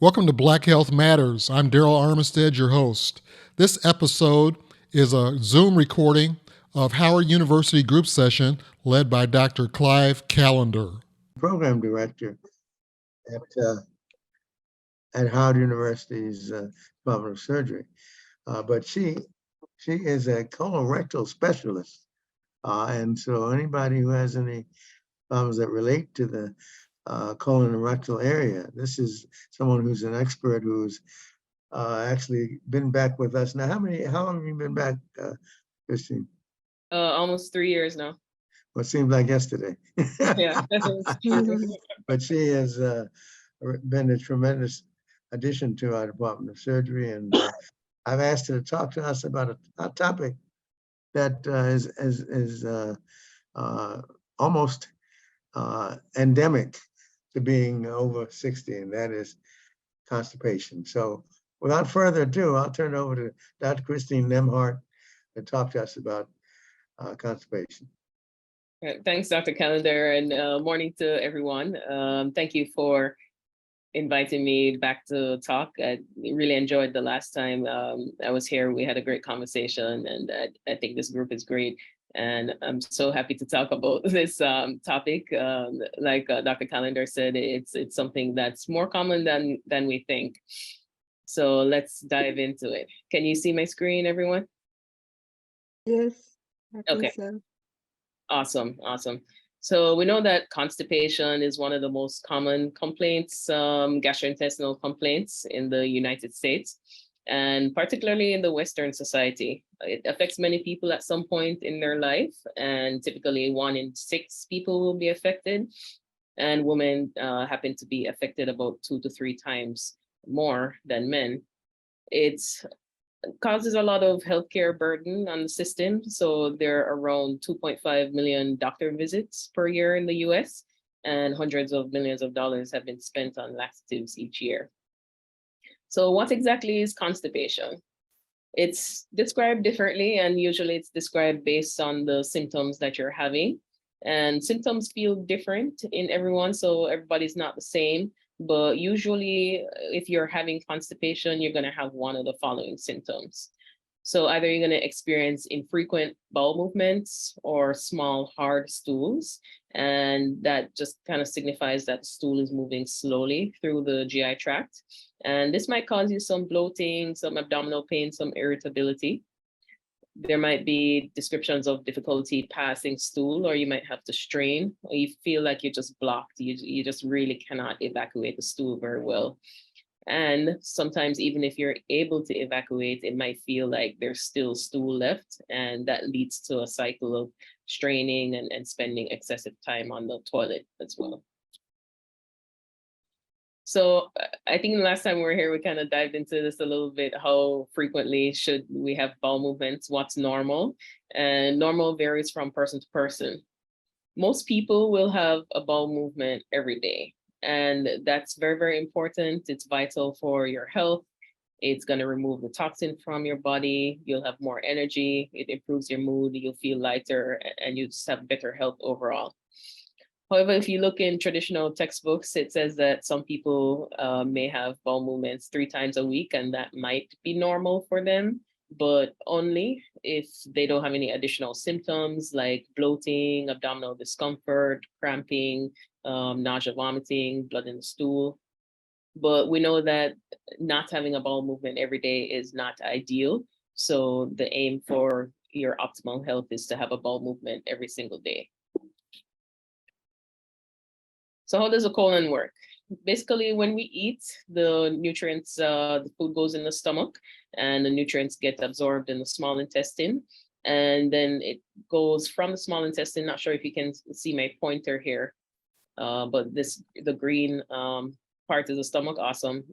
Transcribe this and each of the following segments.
Welcome to Black Health Matters. I'm Darryl Armistead, your host. This episode is a Zoom recording of Howard University group session led by Dr. Clive Callender, program director at Howard University's Department of Surgery. But she is a colorectal specialist. And so anybody who has any problems that relate to the colon and rectal area, this is someone who's an expert who's actually been back with us. Now, how long have you been back, Christine? Almost 3 years now. Well, it seems like yesterday. Yeah. But she has been a tremendous addition to our Department of Surgery, and I've asked her to talk to us about a topic that is almost endemic to being over 60, and that is constipation. So without further ado, I'll turn it over to Dr. Christine Nembhard to talk to us about constipation. Thanks, Dr. Callender, and morning to everyone. Thank you for inviting me back to talk. I really enjoyed the last time I was here. We had a great conversation, and I think this group is great. And I'm so happy to talk about this topic. Like Dr. Callender said, it's something that's more common than we think. So let's dive into it. Can you see my screen, everyone? Yes. I think Okay. so. Awesome. So we know that constipation is one of the most common complaints, gastrointestinal complaints in the United States, and particularly in the Western society. It affects many people at some point in their life, and typically 1 in 6 people will be affected, and women happen to be affected about 2 to 3 times more than men. It causes a lot of healthcare burden on the system. So there are around 2.5 million doctor visits per year in the US, and hundreds of millions of dollars have been spent on laxatives each year. So what exactly is constipation? It's described differently, and usually it's described based on the symptoms that you're having. And symptoms feel different in everyone, so everybody's not the same. But usually, if you're having constipation, you're going to have one of the following symptoms. So either you're going to experience infrequent bowel movements or small, hard stools. And that just kind of signifies that the stool is moving slowly through the GI tract. And this might cause you some bloating, some abdominal pain, some irritability. There might be descriptions of difficulty passing stool, or you might have to strain, or you feel like you're just blocked. You just really cannot evacuate the stool very well. And sometimes even if you're able to evacuate, it might feel like there's still stool left, and that leads to a cycle of straining and spending excessive time on the toilet as well. So I think the last time we were here, we kind of dived into this a little bit. How frequently should we have bowel movements? What's normal? And normal varies from person to person. Most people will have a bowel movement every day, and that's very, very important. It's vital for your health. It's going to remove the toxin from your body. You'll have more energy. It improves your mood. You'll feel lighter, and you just have better health overall. However, if you look in traditional textbooks, it says that some people may have bowel movements 3 times a week, and that might be normal for them, but only if they don't have any additional symptoms like bloating, abdominal discomfort, cramping, nausea, vomiting, blood in the stool. But we know that not having a bowel movement every day is not ideal. So the aim for your optimal health is to have a bowel movement every single day. So how does the colon work? Basically, when we eat, the nutrients, the food goes in the stomach, and the nutrients get absorbed in the small intestine. And then it goes from the small intestine. Not sure if you can see my pointer here, but the green part is the stomach. Awesome.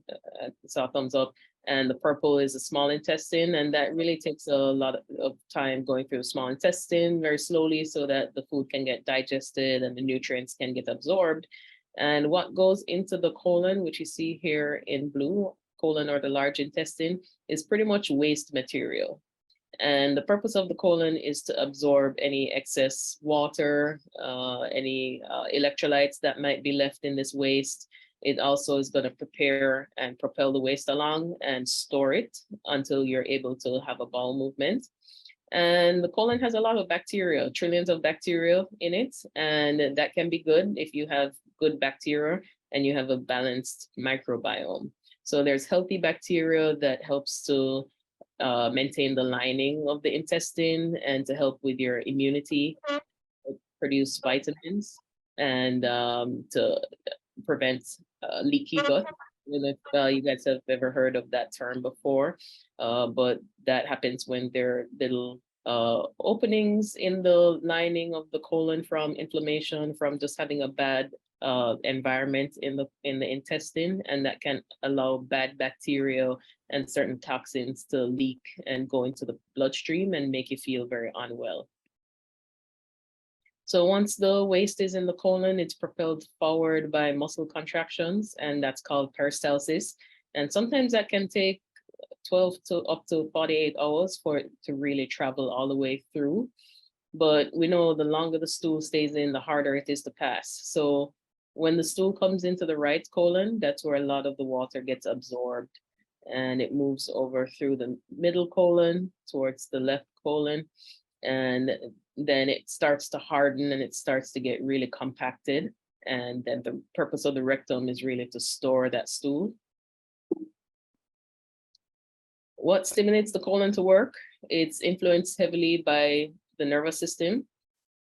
I saw a thumbs up. And the purple is the small intestine. And that really takes a lot of time going through the small intestine very slowly so that the food can get digested and the nutrients can get absorbed. And what goes into the colon, which you see here in blue, colon or the large intestine, is pretty much waste material. And the purpose of the colon is to absorb any excess water, any electrolytes that might be left in this waste. It also is going to prepare and propel the waste along and store it until you're able to have a bowel movement. And the colon has a lot of bacteria, trillions of bacteria in it. And that can be good if you have good bacteria and you have a balanced microbiome. So there's healthy bacteria that helps to maintain the lining of the intestine and to help with your immunity, produce vitamins, and to prevent leaky gut. I don't know if you guys have ever heard of that term before, but that happens when there are little openings in the lining of the colon from inflammation, from just having a bad environment in the intestine, and that can allow bad bacteria and certain toxins to leak and go into the bloodstream and make you feel very unwell. So once the waste is in the colon, it's propelled forward by muscle contractions, and that's called peristalsis. And sometimes that can take 12 to up to 48 hours for it to really travel all the way through. But we know the longer the stool stays in, the harder it is to pass. So when the stool comes into the right colon, that's where a lot of the water gets absorbed, and it moves over through the middle colon towards the left colon. And then it starts to harden and it starts to get really compacted. And then the purpose of the rectum is really to store that stool. What stimulates the colon to work? It's influenced heavily by the nervous system.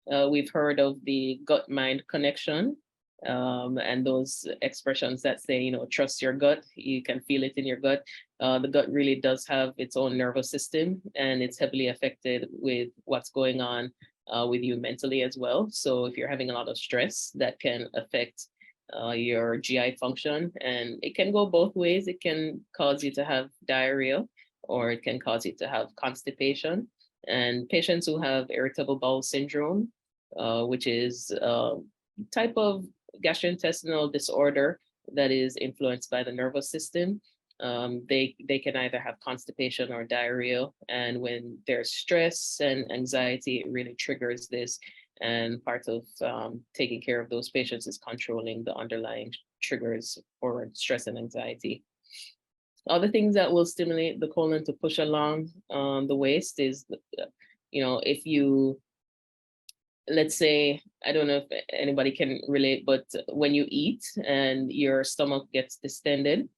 We've heard of the gut-mind connection, and those expressions that say, trust your gut, you can feel it in your gut. The gut really does have its own nervous system, and it's heavily affected with what's going on with you mentally as well. So if you're having a lot of stress, that can affect your GI function, and it can go both ways. It can cause you to have diarrhea, or it can cause you to have constipation. And patients who have irritable bowel syndrome, which is a type of gastrointestinal disorder that is influenced by the nervous system, they can either have constipation or diarrhea. And when there's stress and anxiety, it really triggers this. And part of taking care of those patients is controlling the underlying triggers for stress and anxiety. Other things that will stimulate the colon to push along the waste is, if you, let's say, I don't know if anybody can relate, but when you eat and your stomach gets distended,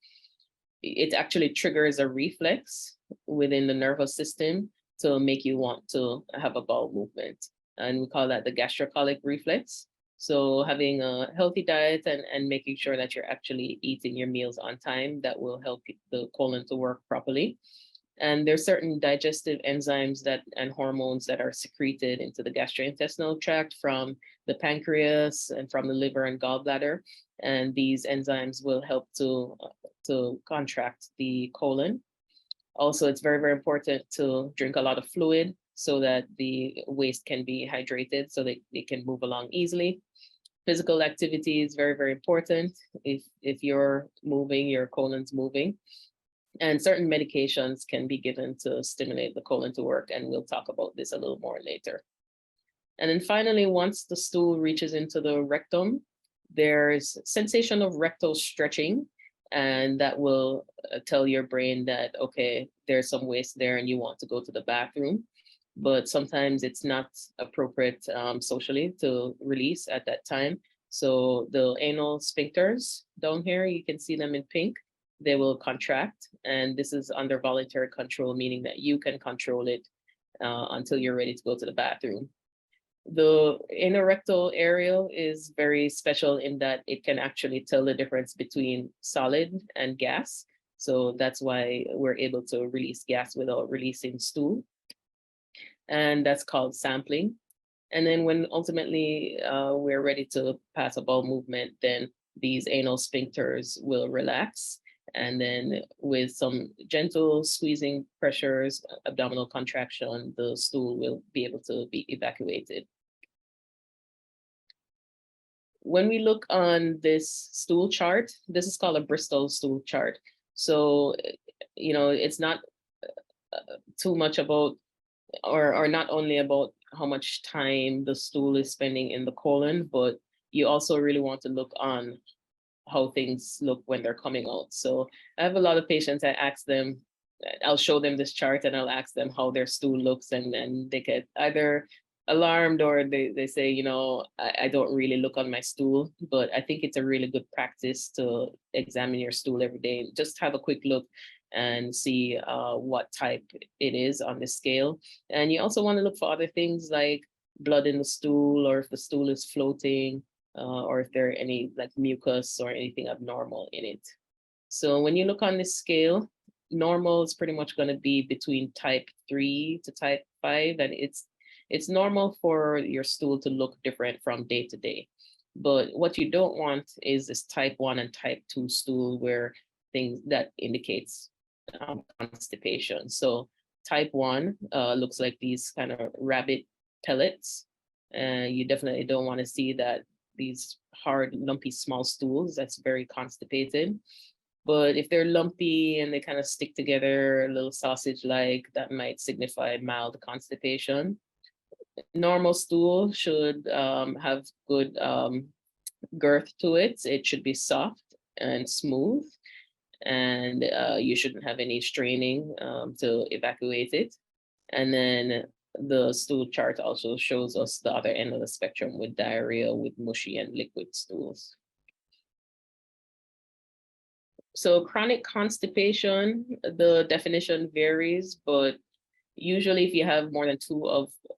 it actually triggers a reflex within the nervous system to make you want to have a bowel movement. And we call that the gastrocolic reflex. So having a healthy diet and making sure that you're actually eating your meals on time, that will help the colon to work properly. And there's certain digestive enzymes and hormones that are secreted into the gastrointestinal tract from the pancreas and from the liver and gallbladder. And these enzymes will help to contract the colon. Also, it's very, very important to drink a lot of fluid so that the waste can be hydrated so that it can move along easily. Physical activity is very, very important. If you're moving, your colon's moving. And certain medications can be given to stimulate the colon to work, and we'll talk about this a little more later. And then finally, once the stool reaches into the rectum, there's sensation of rectal stretching, and that will tell your brain that, okay, there's some waste there and you want to go to the bathroom. But sometimes it's not appropriate socially to release at that time. So the anal sphincters down here, you can see them in pink, they will contract, and this is under voluntary control, meaning that you can control it until you're ready to go to the bathroom. The anorectal area is very special in that it can actually tell the difference between solid and gas. So that's why we're able to release gas without releasing stool. And that's called sampling. And then when ultimately we're ready to pass a bowel movement, then these anal sphincters will relax. And then with some gentle squeezing pressures, abdominal contraction, the stool will be able to be evacuated. When we look on this stool chart, this is called a Bristol stool chart. So, it's not too much about or not only about how much time the stool is spending in the colon, but you also really want to look on how things look when they're coming out. So I have a lot of patients, I ask them, I'll show them this chart and I'll ask them how their stool looks, and they get either alarmed or they say, I don't really look on my stool, but I think it's a really good practice to examine your stool every day. Just have a quick look and see what type it is on the scale. And you also want to look for other things like blood in the stool, or if the stool is floating, or if there are any like mucus or anything abnormal in it. So when you look on this scale, normal is pretty much going to be between type 3 to type 5, and it's normal for your stool to look different from day to day. But what you don't want is this type 1 and type 2 stool where things that indicates constipation. So type 1 looks like these kind of rabbit pellets, and you definitely don't want to see that, these hard, lumpy, small stools. That's very constipated. But if they're lumpy and they kind of stick together, a little sausage-like, that might signify mild constipation. Normal stool should have good girth to it. It should be soft and smooth, and you shouldn't have any straining to evacuate it. And then the stool chart also shows us the other end of the spectrum with diarrhea, with mushy and liquid stools. So chronic constipation, the definition varies, but usually if you have more than 2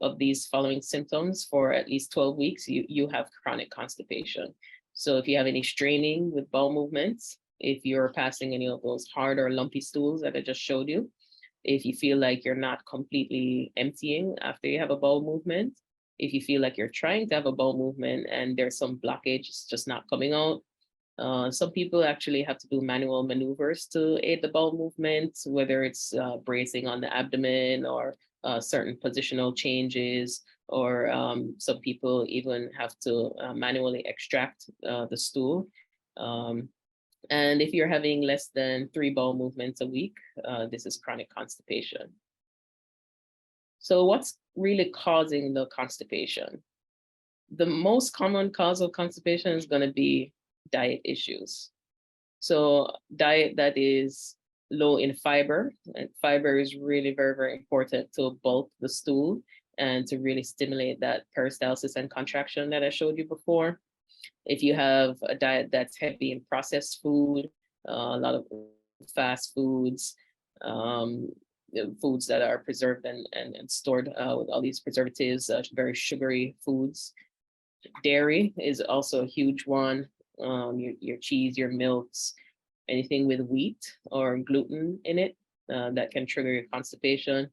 of these following symptoms for at least 12 weeks, you have chronic constipation. So if you have any straining with bowel movements, if you're passing any of those hard or lumpy stools that I just showed you, if you feel like you're not completely emptying after you have a bowel movement, if you feel like you're trying to have a bowel movement and there's some blockage, it's just not coming out. Some people actually have to do manual maneuvers to aid the bowel movement, whether it's bracing on the abdomen or certain positional changes, or some people even have to manually extract the stool. And if you're having less than 3 bowel movements a week, this is chronic constipation. So what's really causing the constipation? The most common cause of constipation is going to be diet issues. So diet that is low in fiber, and fiber is really very, very important to bulk the stool and to really stimulate that peristalsis and contraction that I showed you before. If you have a diet that's heavy in processed food, a lot of fast foods, foods that are preserved and stored with all these preservatives, very sugary foods. Dairy is also a huge one. Your cheese, your milks, anything with wheat or gluten in it, that can trigger your constipation.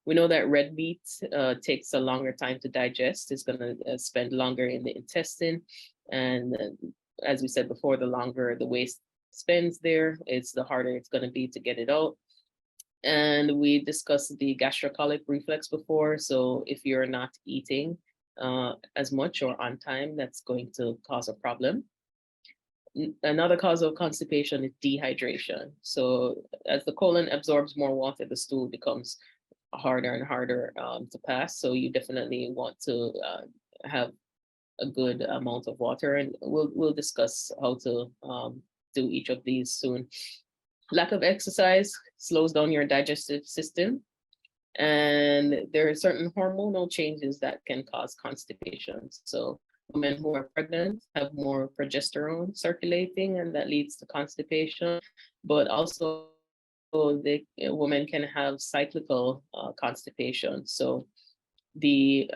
We know that red meat takes a longer time to digest. It's going to spend longer in the intestine. And as we said before, the longer the waste spends there, the harder it's going to be to get it out. And we discussed the gastrocolic reflex before. So if you're not eating as much or on time, that's going to cause a problem. Another cause of constipation is dehydration. So as the colon absorbs more water, the stool becomes harder and harder to pass. So you definitely want to have a good amount of water, and we'll discuss how to do each of these soon. Lack of exercise slows down your digestive system, and there are certain hormonal changes that can cause constipation. So women who are pregnant have more progesterone circulating, and that leads to constipation. But also, women can have cyclical constipation. So the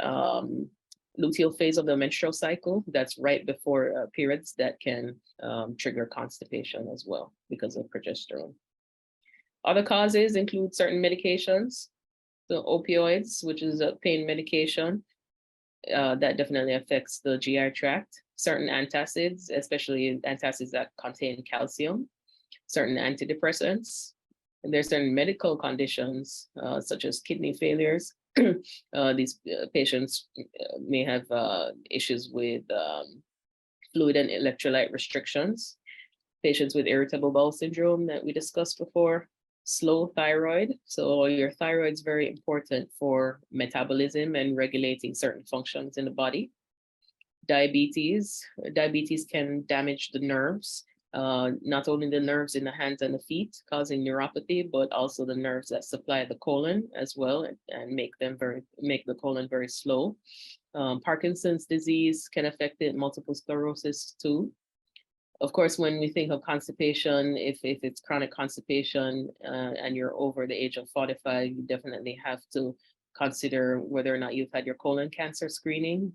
luteal phase of the menstrual cycle, that's right before periods, that can trigger constipation as well because of progesterone. Other causes include certain medications. So opioids, which is a pain medication, that definitely affects the GI tract. Certain antacids, especially antacids that contain calcium, certain antidepressants. And there's certain medical conditions, such as kidney failures. These patients may have issues with fluid and electrolyte restrictions. Patients with irritable bowel syndrome that we discussed before. slow thyroid. So your thyroid is very important for metabolism and regulating certain functions in the body. Diabetes. Diabetes can damage the nerves, not only the nerves in the hands and the feet, causing neuropathy, but also the nerves that supply the colon as well, and make the colon very slow. Parkinson's disease can affect it, multiple sclerosis too. Of course, when we think of constipation, if it's chronic constipation and you're over the age of 45, you definitely have to consider whether or not you've had your colon cancer screening,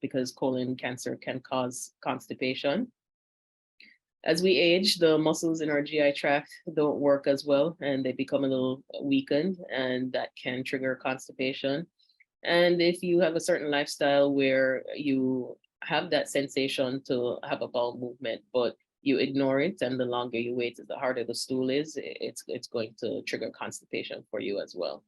because colon cancer can cause constipation. As we age, the muscles in our GI tract don't work as well, and they become a little weakened, and that can trigger constipation. And if you have a certain lifestyle where you have that sensation to have a bowel movement, but you ignore it, and the longer you wait, the harder the stool is, it's going to trigger constipation for you as well.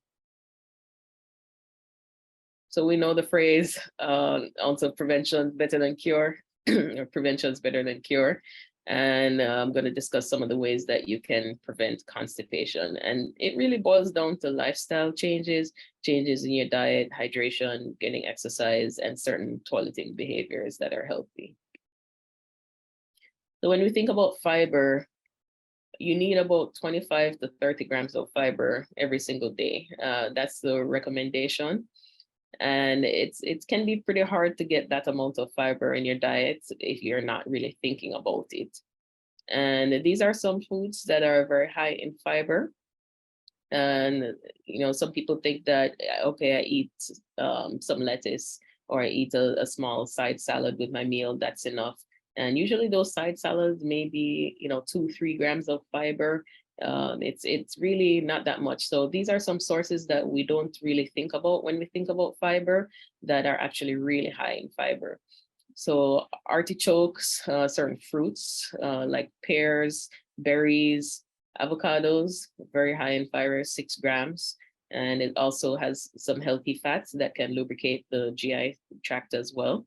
So we know the phrase, also prevention better than cure, or prevention is better than cure. And I'm going to discuss some of the ways that you can prevent constipation. And it really boils down to lifestyle changes in your diet, hydration, getting exercise, and certain toileting behaviors that are healthy. So when we think about fiber, you need about 25 to 30 grams of fiber every single day. That's the recommendation. And it can be pretty hard to get that amount of fiber in your diet if you're not really thinking about it. And these are some foods that are very high in fiber. And, some people think that, okay, I eat some lettuce, or I eat a small side salad with my meal, that's enough. And usually those side salads may be, 2-3 grams of fiber. It's really not that much. So these are some sources that we don't really think about when we think about fiber, that are actually really high in fiber. So artichokes, certain fruits like pears, berries, avocados, very high in fiber, 6 grams. And it also has some healthy fats that can lubricate the GI tract as well.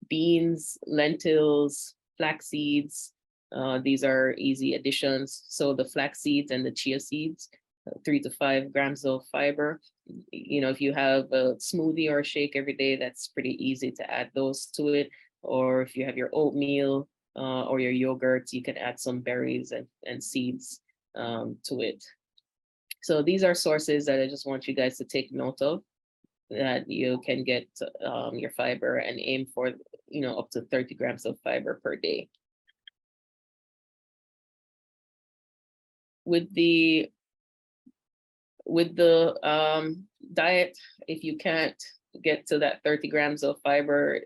Beans, lentils, flax seeds, these are easy additions. So the flax seeds and the chia seeds, 3 to 5 grams of fiber. If you have a smoothie or a shake every day, that's pretty easy to add those to it. Or if you have your oatmeal or your yogurt, you can add some berries and seeds to it. So these are sources that I just want you guys to take note of, that you can get your fiber, and aim for, up to 30 grams of fiber per day. With the diet, if you can't get to that 30 grams of fiber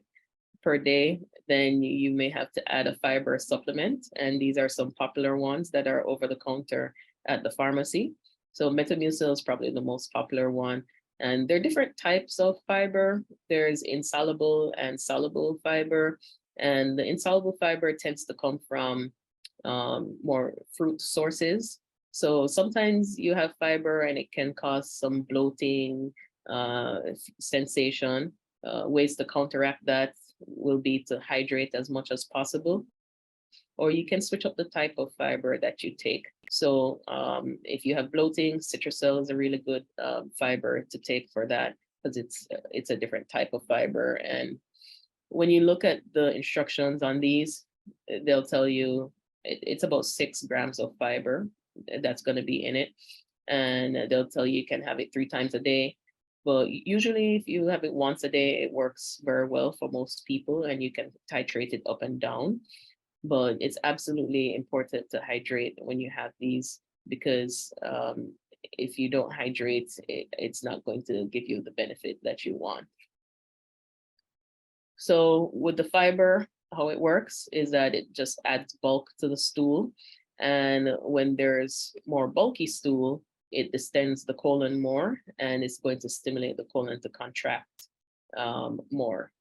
per day, then you may have to add a fiber supplement. And these are some popular ones that are over the counter at the pharmacy. So Metamucil is probably the most popular one. And there are different types of fiber. There's insoluble and soluble fiber. And the insoluble fiber tends to come from more fruit sources. So sometimes you have fiber and it can cause some bloating sensation. Ways to counteract that will be to hydrate as much as possible. Or you can switch up the type of fiber that you take. So if you have bloating, Citrusel is a really good fiber to take for that, because it's a different type of fiber. And when you look at the instructions on these, they'll tell you it's about 6 grams of fiber that's going to be in it. And they'll tell you can have it 3 times a day. But usually if you have it once a day, it works very well for most people, and you can titrate it up and down. But it's absolutely important to hydrate when you have these, because if you don't hydrate, it's not going to give you the benefit that you want. So with the fiber, how it works is that it just adds bulk to the stool. And when there's more bulky stool, it distends the colon more, and it's going to stimulate the colon to contract more.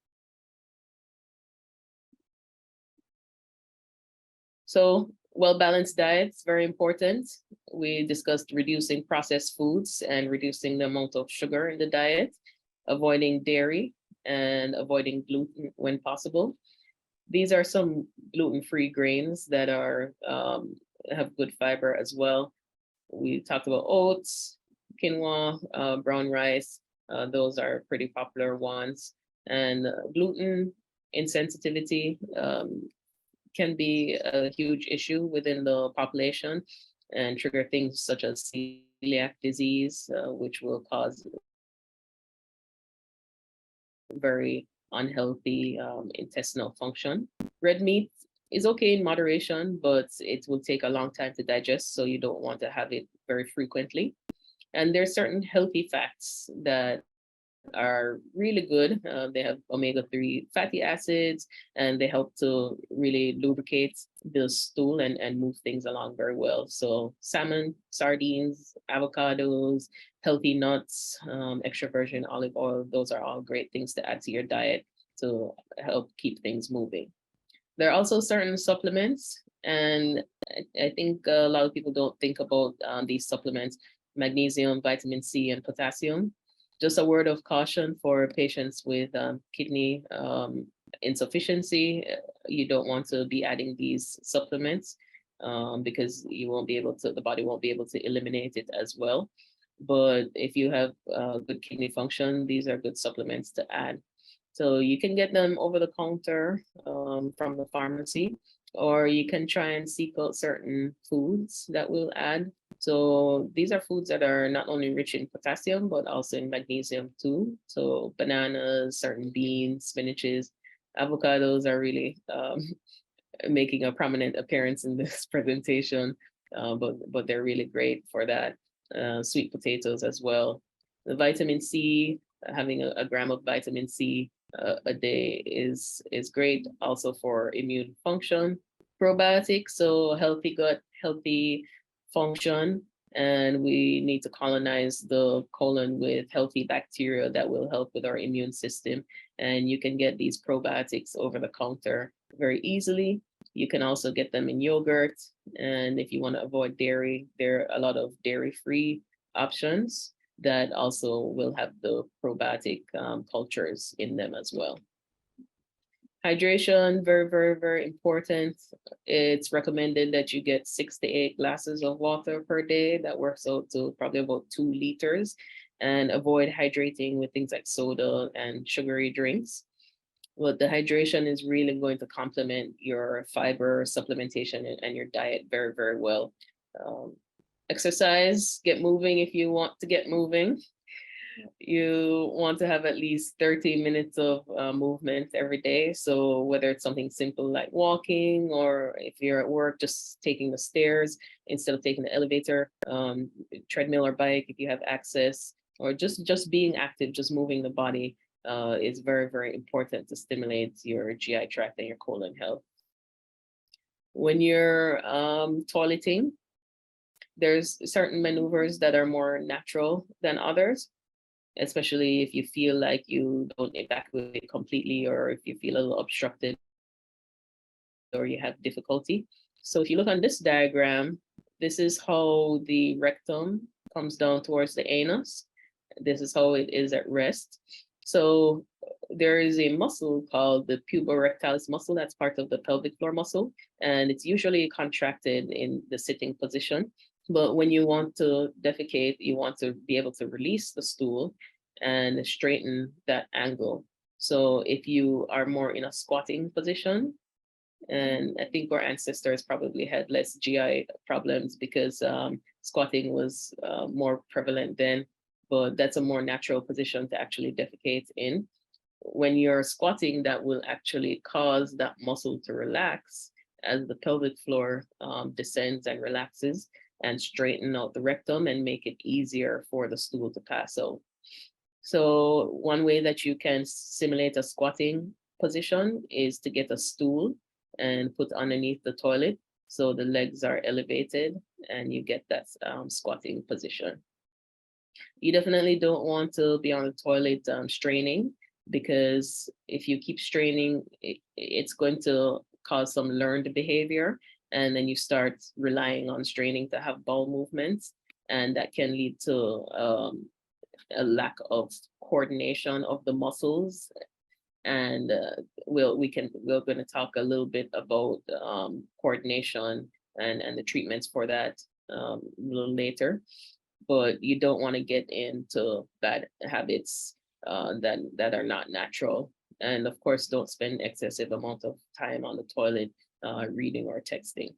So well-balanced diet is very important. We discussed reducing processed foods and reducing the amount of sugar in the diet, avoiding dairy, and avoiding gluten when possible. These are some gluten-free grains that are have good fiber as well. We talked about oats, quinoa, brown rice. Those are pretty popular ones. And gluten insensitivity can be a huge issue within the population and trigger things such as celiac disease, which will cause very unhealthy intestinal function. Red meat is okay in moderation, but it will take a long time to digest, so you don't want to have it very frequently. And there's certain healthy fats that are really good. They have omega-3 fatty acids, and they help to really lubricate the stool and move things along very well. So salmon, sardines, avocados, healthy nuts, extra virgin olive oil, those are all great things to add to your diet to help keep things moving. There are also certain supplements, and I think a lot of people don't think about these supplements: magnesium, vitamin C, and potassium. Just a word of caution for patients with kidney insufficiency. You don't want to be adding these supplements because you won't be able to, the body won't be able to eliminate it as well. But if you have good kidney function, these are good supplements to add. So you can get them over the counter from the pharmacy, or you can try and seek out certain foods that will add. So these are foods that are not only rich in potassium, but also in magnesium too. So bananas, certain beans, spinaches, avocados are really making a prominent appearance in this presentation, but they're really great for that. Sweet potatoes as well. The vitamin C, having a gram of vitamin C a day is great, also for immune function. Probiotics, so healthy gut, healthy function, and we need to colonize the colon with healthy bacteria that will help with our immune system. And you can get these probiotics over the counter very easily. You can also get them in yogurt, and if you want to avoid dairy, there are a lot of dairy-free options that also will have the probiotic cultures in them as well. Hydration, very, very, very important. It's recommended that you get 6 to 8 glasses of water per day. That works out to probably about 2 liters. And avoid hydrating with things like soda and sugary drinks. But the hydration is really going to complement your fiber supplementation and your diet very, very well. Exercise, get moving if you want to get moving. You want to have at least 30 minutes of movement every day. So whether it's something simple like walking, or if you're at work, just taking the stairs instead of taking the elevator, treadmill or bike if you have access, or just being active, just moving the body is very, very important to stimulate your GI tract and your colon health. When you're toileting, there's certain maneuvers that are more natural than others, especially if you feel like you don't evacuate completely, or if you feel a little obstructed or you have difficulty. So if you look on this diagram, this is how the rectum comes down towards the anus. This is how it is at rest. So there is a muscle called the puborectalis muscle that's part of the pelvic floor muscle, and it's usually contracted in the sitting position. But when you want to defecate, you want to be able to release the stool and straighten that angle. So if you are more in a squatting position, and I think our ancestors probably had less GI problems because squatting was more prevalent then, but that's a more natural position to actually defecate in. When you're squatting, that will actually cause that muscle to relax as the pelvic floor descends and relaxes, and straighten out the rectum and make it easier for the stool to pass out. So one way that you can simulate a squatting position is to get a stool and put underneath the toilet, so the legs are elevated and you get that squatting position. You definitely don't want to be on the toilet straining, because if you keep straining, it's going to cause some learned behavior, and then you start relying on straining to have bowel movements, and that can lead to a lack of coordination of the muscles. And we're going to talk a little bit about coordination and the treatments for that a little later, but you don't want to get into bad habits that are not natural. And of course, don't spend excessive amount of time on the toilet reading or texting.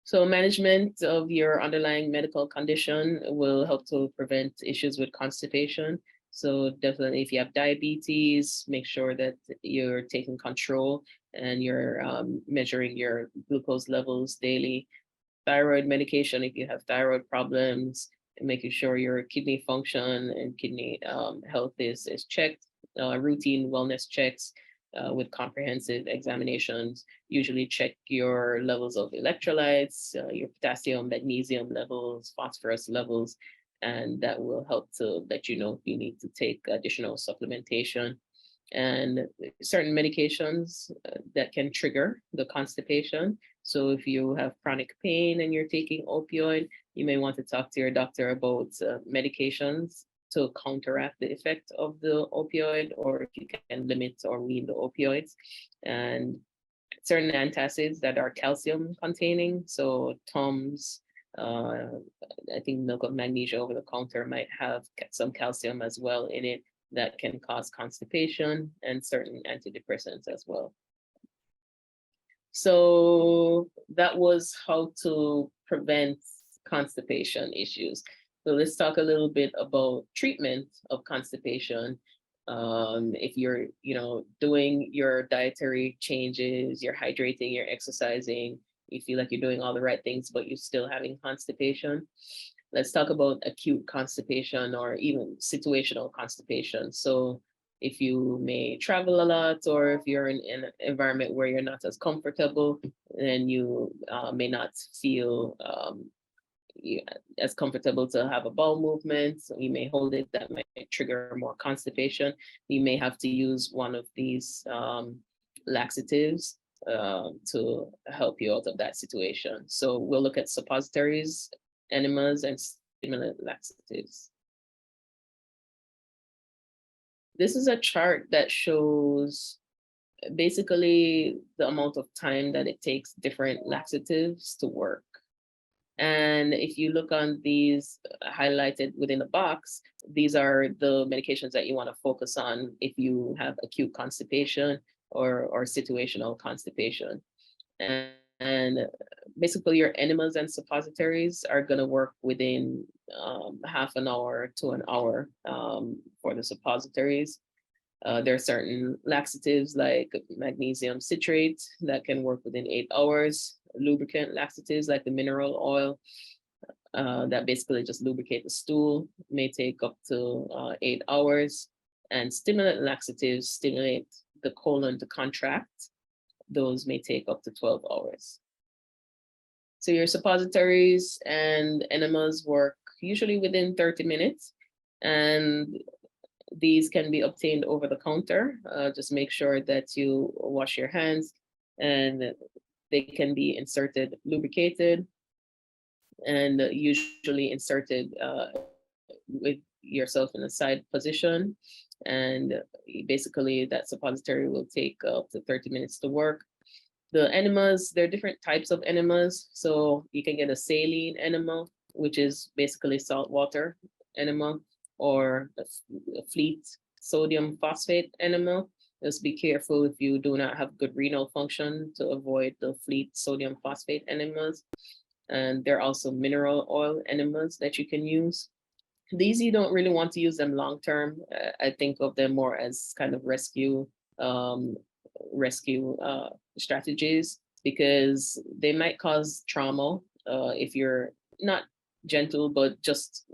So management of your underlying medical condition will help to prevent issues with constipation. So definitely if you have diabetes, make sure that you're taking control and you're measuring your glucose levels daily. Thyroid medication, if you have thyroid problems, and making sure your kidney function and kidney health is checked. Routine wellness checks with comprehensive examinations usually check your levels of electrolytes, your potassium, magnesium levels, phosphorus levels, and that will help to let you know if you need to take additional supplementation. And certain medications that can trigger the constipation. So if you have chronic pain and you're taking opioid, you may want to talk to your doctor about medications to counteract the effect of the opioid, or if you can limit or wean the opioids. And certain antacids that are calcium containing, so Tums, I think milk of magnesia over the counter might have some calcium as well in it that can cause constipation, and certain antidepressants as well. So that was how to prevent constipation issues. So let's talk a little bit about treatment of constipation. If you're, doing your dietary changes, you're hydrating, you're exercising, you feel like you're doing all the right things, but you're still having constipation. Let's talk about acute constipation or even situational constipation. So if you may travel a lot, or if you're in an environment where you're not as comfortable, then you may not feel as comfortable to have a bowel movement. So you may hold it, that might trigger more constipation. You may have to use one of these laxatives to help you out of that situation. So we'll look at suppositories, enemas, and stimulant laxatives. This is a chart that shows basically the amount of time that it takes different laxatives to work. And if you look on these highlighted within the box, these are the medications that you want to focus on if you have acute constipation or situational constipation. And basically your enemas and suppositories are going to work within half an hour to an hour for the suppositories. There are certain laxatives like magnesium citrate that can work within 8 hours. Lubricant laxatives like the mineral oil that basically just lubricate the stool may take up to 8 hours. And stimulant laxatives stimulate the colon to contract. Those may take up to 12 hours. So your suppositories and enemas work usually within 30 minutes. And these can be obtained over the counter. Just make sure that you wash your hands, and they can be inserted lubricated, and usually inserted with yourself in a side position. And basically that suppository will take up to 30 minutes to work. The enemas, there are different types of enemas. So you can get a saline enema, which is basically salt water enema, or a fleet sodium phosphate enema. Just be careful if you do not have good renal function to avoid the fleet sodium phosphate enemas. And there are also mineral oil enemas that you can use. These, you don't really want to use them long term. I think of them more as kind of rescue strategies, because they might cause trauma if you're not gentle, but just,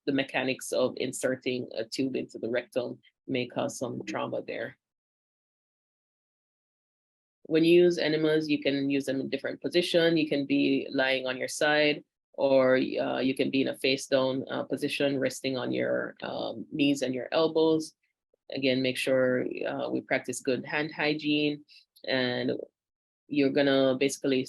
the mechanics of inserting a tube into the rectum may cause some trauma there. When you use enemas, you can use them in different positions. You can be lying on your side, or you can be in a face down position, resting on your knees and your elbows. Again, make sure we practice good hand hygiene, and you're gonna basically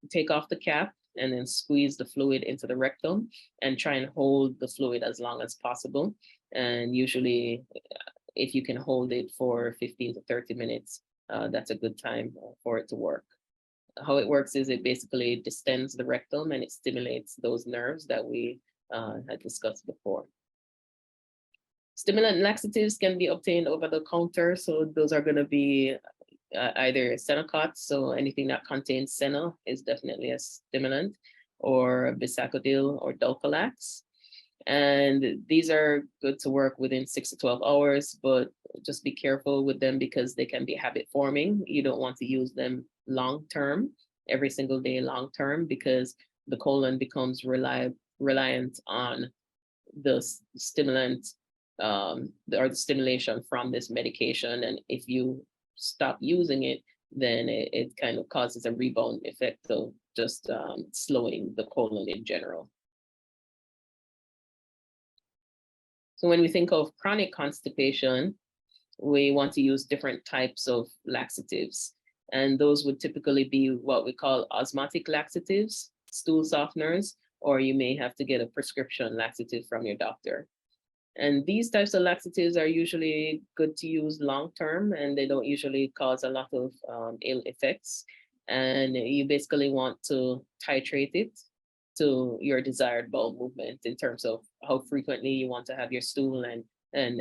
take off the cap and then squeeze the fluid into the rectum and try and hold the fluid as long as possible. And usually if you can hold it for 15 to 30 minutes, that's a good time for it to work. how it works is it basically distends the rectum and it stimulates those nerves that we had discussed before. Stimulant laxatives can be obtained over the counter. So those are going to be either Senokot, so anything that contains Seno is definitely a stimulant, or Bisacodil or Dulcolax. And these are good to work within 6 to 12 hours, but just be careful with them because they can be habit forming. You don't want to use them long term, every single day long term, because the colon becomes reliant on the stimulant or the stimulation from this medication. And if you stop using it, then it kind of causes a rebound effect of just slowing the colon in general. So when we think of chronic constipation, we want to use different types of laxatives. And those would typically be what we call osmotic laxatives, stool softeners, or you may have to get a prescription laxative from your doctor. And these types of laxatives are usually good to use long-term, and they don't usually cause a lot of ill effects. And you basically want to titrate it to your desired bowel movement in terms of how frequently you want to have your stool, and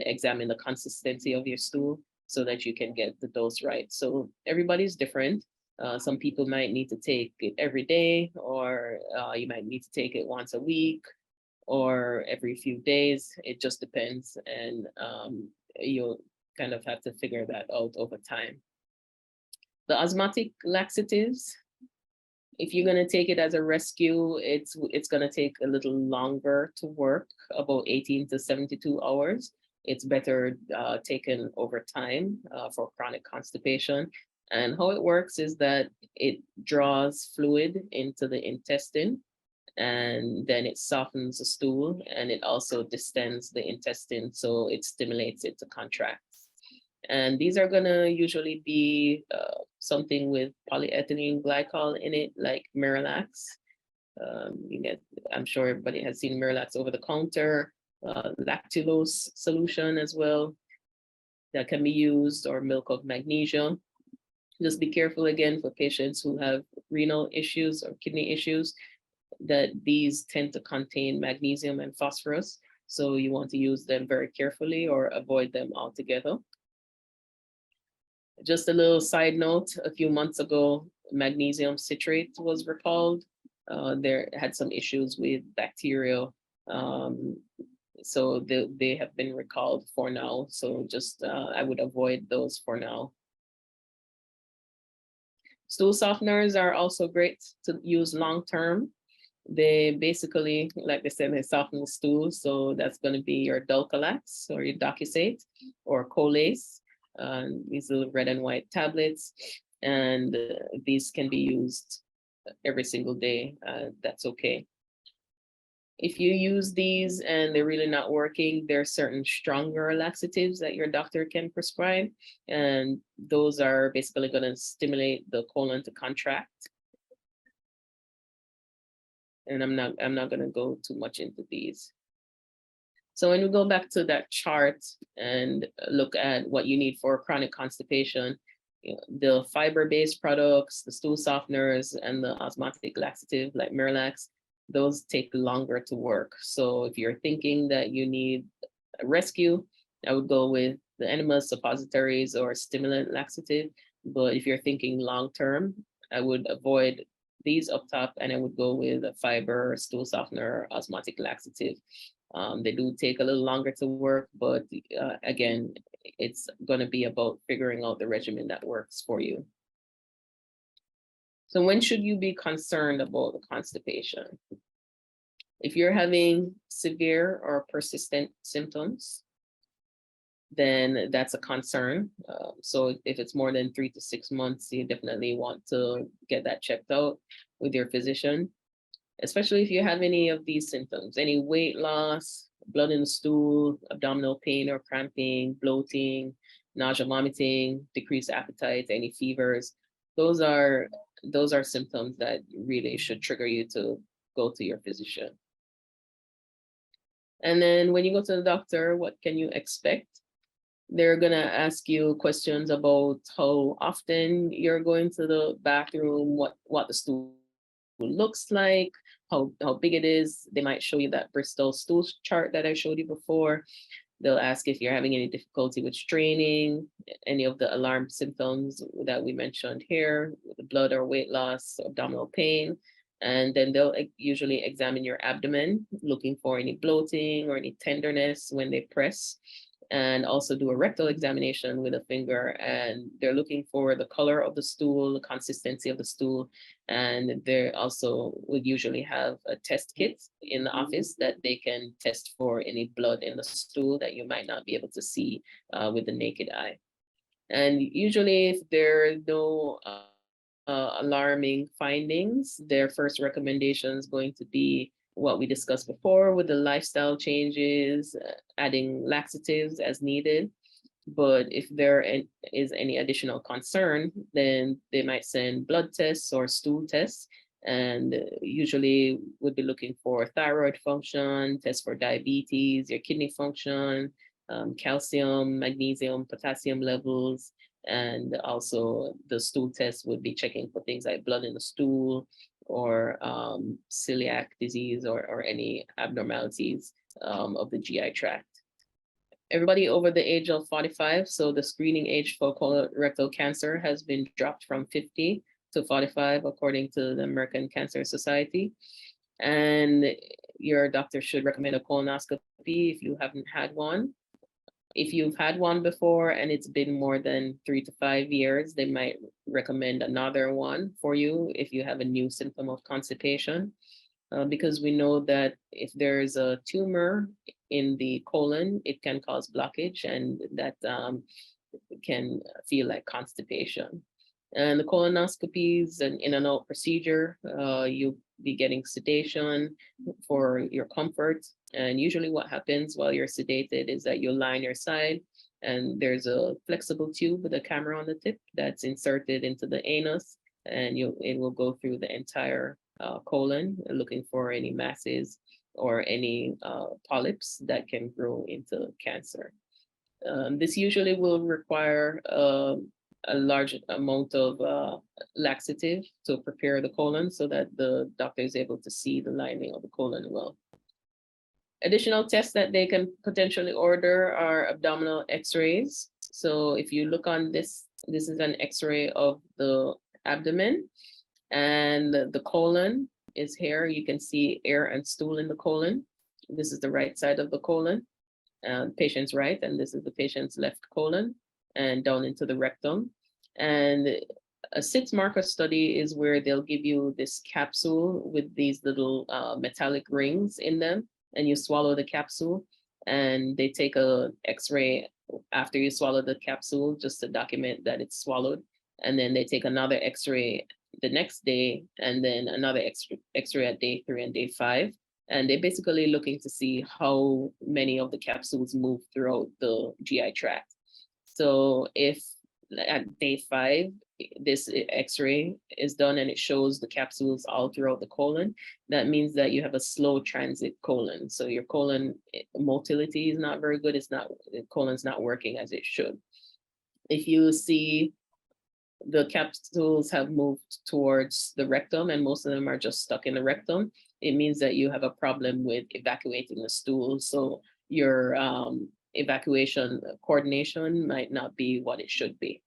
examine the consistency of your stool so that you can get the dose right. So everybody's different. Some people might need to take it every day, or you might need to take it once a week or every few days. It just depends. And you'll kind of have to figure that out over time. The osmotic laxatives, if you're going to take it as a rescue, it's going to take a little longer to work, about 18 to 72 hours. It's better taken over time for chronic constipation. And how it works is that it draws fluid into the intestine, and then it softens the stool, and it also distends the intestine, so it stimulates it to contract. And these are going to usually be something with polyethylene glycol in it, like Miralax. I'm sure everybody has seen Miralax over the counter, lactulose solution as well that can be used, or milk of magnesia. Just be careful again for patients who have renal issues or kidney issues, that these tend to contain magnesium and phosphorus. So you want to use them very carefully or avoid them altogether. Just a little side note, a few months ago, magnesium citrate was recalled. There had some issues with bacteria. So they have been recalled for now. So just, I would avoid those for now. Stool softeners are also great to use long-term. They basically, like I said, they soften the stool. So that's going to be your Dulcolax or your Docusate or Colace. These are red and white tablets, and these can be used every single day. That's okay. If you use these and they're really not working, there are certain stronger laxatives that your doctor can prescribe, and those are basically going to stimulate the colon to contract. And I'm not going to go too much into these. So when we go back to that chart and look at what you need for chronic constipation, the fiber-based products, the stool softeners, and the osmotic laxative like Miralax, those take longer to work. So if you're thinking that you need a rescue, I would go with the enema suppositories or stimulant laxative. But if you're thinking long-term, I would avoid these up top, and I would go with a fiber, stool softener, osmotic laxative. They do take a little longer to work, but again, it's going to be about figuring out the regimen that works for you. So when should you be concerned about the constipation? If you're having severe or persistent symptoms, then that's a concern. So if it's more than 3 to 6 months, you definitely want to get that checked out with your physician, especially if you have any of these symptoms, any weight loss, blood in the stool, abdominal pain or cramping, bloating, nausea, vomiting, decreased appetite, any fevers. Those are symptoms that really should trigger you to go to your physician. And then when you go to the doctor, what can you expect? They're gonna ask you questions about how often you're going to the bathroom, what the stool looks like, how big it is. They might show you that Bristol stool chart that I showed you before. They'll ask if you're having any difficulty with straining, any of the alarm symptoms that we mentioned here, the blood or weight loss, abdominal pain. And then they'll usually examine your abdomen, looking for any bloating or any tenderness when they press, and also do a rectal examination with a finger. And they're looking for the color of the stool, the consistency of the stool. And they also would usually have a test kit in the office that they can test for any blood in the stool that you might not be able to see with the naked eye. And usually if there are no alarming findings, their first recommendation is going to be what we discussed before with the lifestyle changes, adding laxatives as needed. But if there is any additional concern, then they might send blood tests or stool tests, and usually would be looking for thyroid function, tests for diabetes, your kidney function, calcium, magnesium, potassium levels, and also the stool test would be checking for things like blood in the stool, or celiac disease, or any abnormalities of the GI tract. Everybody over the age of 45, so the screening age for colorectal cancer has been dropped from 50 to 45, according to the American Cancer Society. And your doctor should recommend a colonoscopy if you haven't had one. If you've had one before and it's been more than 3 to 5 years, they might recommend another one for you if you have a new symptom of constipation. Because we know that if there's a tumor in the colon, it can cause blockage, and that can feel like constipation. And the colonoscopy is an in and out procedure. You'll be getting sedation for your comfort. And usually what happens while you're sedated is that you lie on your side, and there's a flexible tube with a camera on the tip that's inserted into the anus, and it will go through the entire colon, looking for any masses or any polyps that can grow into cancer. This usually will require a large amount of laxative to prepare the colon so that the doctor is able to see the lining of the colon well. Additional tests that they can potentially order are abdominal x-rays. So if you look on this, this is an x-ray of the abdomen, and the colon is here. You can see air and stool in the colon. This is the right side of the colon, patient's right, and this is the patient's left colon, and down into the rectum. And a 6-marker study is where they'll give you this capsule with these little metallic rings in them, and you swallow the capsule, and they take a x-ray after you swallow the capsule just to document that it's swallowed. And then they take another x-ray the next day, and then another x-ray at day 3 and day 5. And they're basically looking to see how many of the capsules move throughout the GI tract. So if at day 5, this x-ray is done and it shows the capsules all throughout the colon, that means that you have a slow transit colon. So your colon motility is not very good. The colon's not working as it should. If you see the capsules have moved towards the rectum and most of them are just stuck in the rectum, it means that you have a problem with evacuating the stool. So your evacuation coordination might not be what it should be.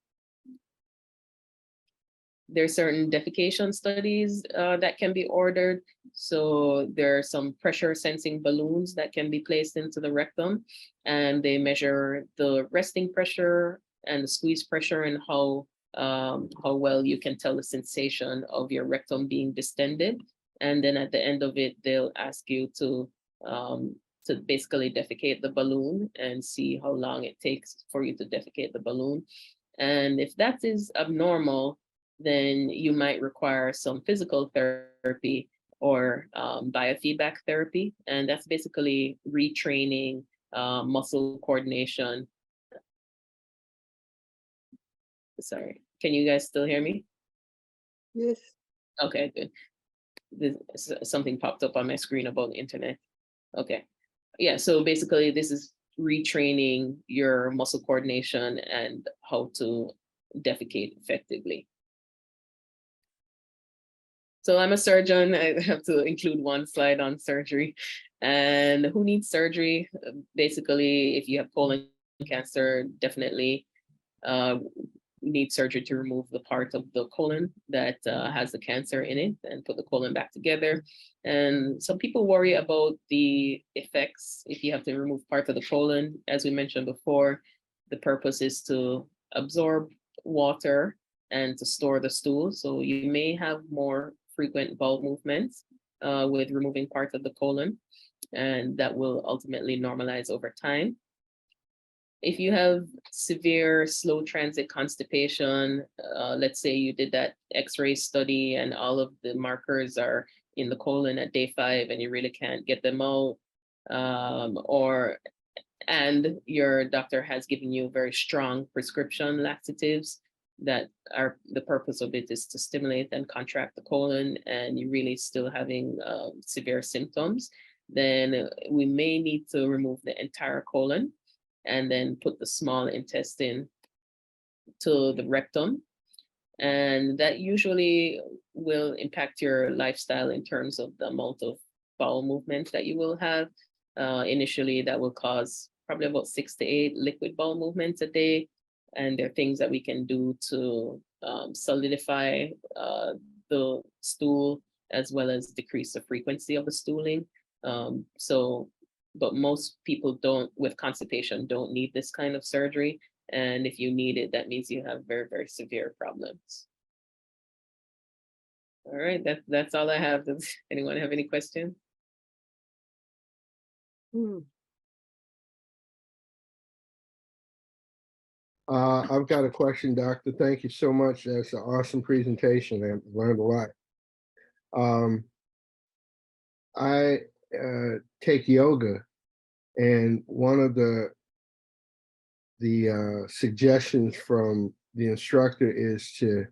There are certain defecation studies that can be ordered. So there are some pressure sensing balloons that can be placed into the rectum, and they measure the resting pressure and the squeeze pressure and how well you can tell the sensation of your rectum being distended. And then at the end of it, they'll ask you to basically defecate the balloon and see how long it takes for you to defecate the balloon. And if that is abnormal, then you might require some physical therapy or biofeedback therapy. And that's basically retraining muscle coordination. Sorry, can you guys still hear me? Yes. Okay, good. Something popped up on my screen about the internet. Okay. Yeah, so basically this is retraining your muscle coordination and how to defecate effectively. So I'm a surgeon. I have to include one slide on surgery. And who needs surgery? Basically, if you have colon cancer, definitely need surgery to remove the part of the colon that has the cancer in it and put the colon back together. And some people worry about the effects if you have to remove part of the colon. As we mentioned before, the purpose is to absorb water and to store the stool. So you may have more frequent bowel movements with removing part of the colon, and that will ultimately normalize over time. If you have severe slow transit constipation, let's say you did that X-ray study and all of the markers are in the colon at day 5 and you really can't get them out, and your doctor has given you very strong prescription laxatives that are, the purpose of it is to stimulate and contract the colon, and you're really still having severe symptoms, then we may need to remove the entire colon and then put the small intestine to the rectum. And that usually will impact your lifestyle in terms of the amount of bowel movement that you will have. Initially, that will cause probably about 6 to 8 liquid bowel movements a day. And there are things that we can do to solidify the stool, as well as decrease the frequency of the stooling. But most people with constipation don't need this kind of surgery. And if you need it, that means you have very, very severe problems. All right, that's all I have. Does anyone have any questions? I've got a question, Doctor. Thank you so much. That's an awesome presentation. I learned a lot. I take yoga, and one of the suggestions from the instructor is to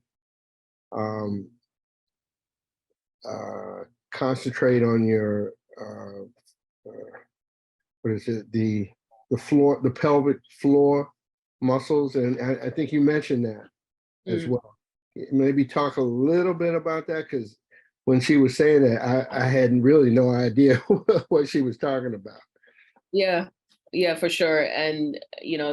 concentrate on your what is it, the floor, the pelvic floor muscles, and I think you mentioned that as well. Maybe talk a little bit about that, because when she was saying that, I had really no idea what she was talking about. Yeah, for sure. And,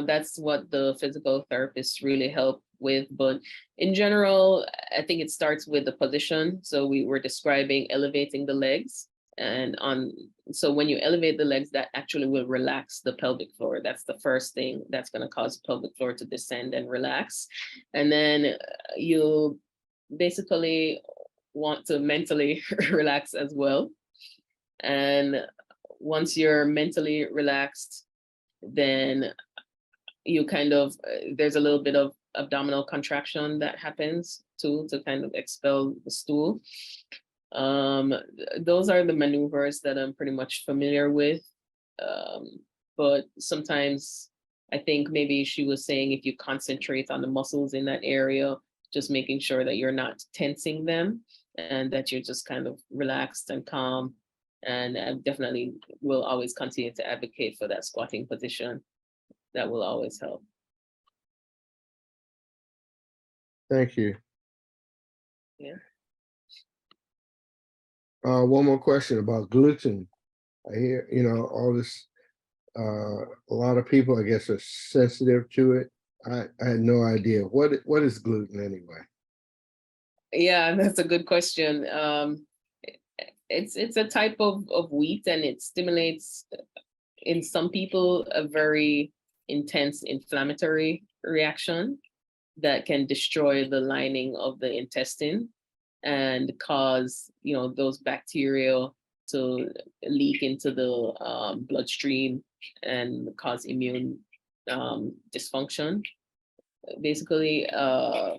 that's what the physical therapists really help with. But in general, I think it starts with the position. So we were describing elevating the legs. And so when you elevate the legs, that actually will relax the pelvic floor. That's the first thing that's going to cause pelvic floor to descend and relax. And then you basically want to mentally relax as well. And once you're mentally relaxed, then you there's a little bit of abdominal contraction that happens too, to kind of expel the stool. Those are the maneuvers that I'm pretty much familiar with. But sometimes I think maybe she was saying if you concentrate on the muscles in that area, just making sure that you're not tensing them and that you're just kind of relaxed and calm. And I definitely will always continue to advocate for that squatting position. That will always help. Thank you. Yeah. One more question about gluten. I hear, all this, a lot of people, I guess, are sensitive to it. I had no idea. What is gluten anyway? Yeah, that's a good question. It's a type of wheat, and it stimulates, in some people, a very intense inflammatory reaction that can destroy the lining of the intestine and cause, those bacteria to leak into the bloodstream and cause immune dysfunction. Basically, I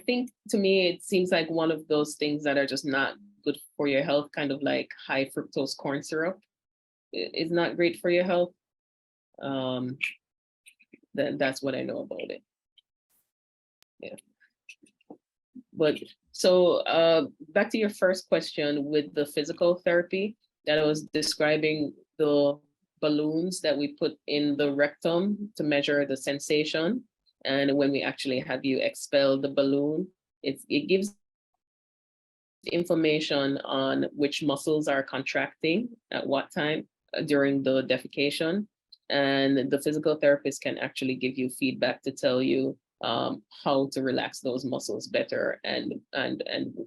think, to me, it seems like one of those things that are just not good for your health, kind of like high fructose corn syrup is not great for your health. That's what I know about it. Yeah. But so back to your first question with the physical therapy that I was describing, the balloons that we put in the rectum to measure the sensation. And when we actually have you expel the balloon, it gives information on which muscles are contracting at what time during the defecation. And the physical therapist can actually give you feedback to tell you how to relax those muscles better and